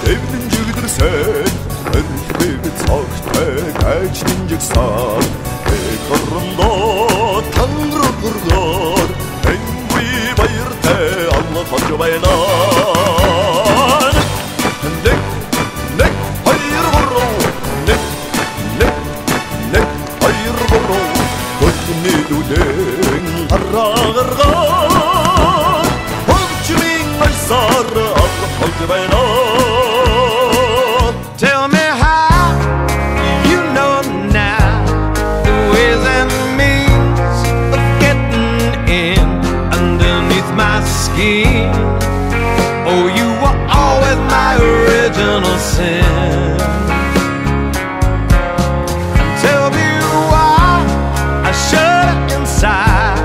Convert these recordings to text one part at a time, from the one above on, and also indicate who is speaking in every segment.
Speaker 1: devrimcidir sen. Erkek taktek geçtincik sen. Karında Tanrı kurgar, en büyük bayırte Allah hacı baylar. Nek hayır vurru, nek hayır vurru. Koytuni duden arağırgar, hocmin aysar Allah hacı baylar.
Speaker 2: Tell me how you know now the ways and means of getting in underneath my skin. Oh, you were always my original sin. Tell me why I shut inside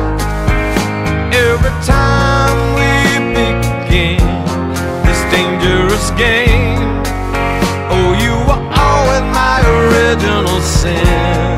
Speaker 2: every time we begin this dangerous game. Oh, you were always my original sin.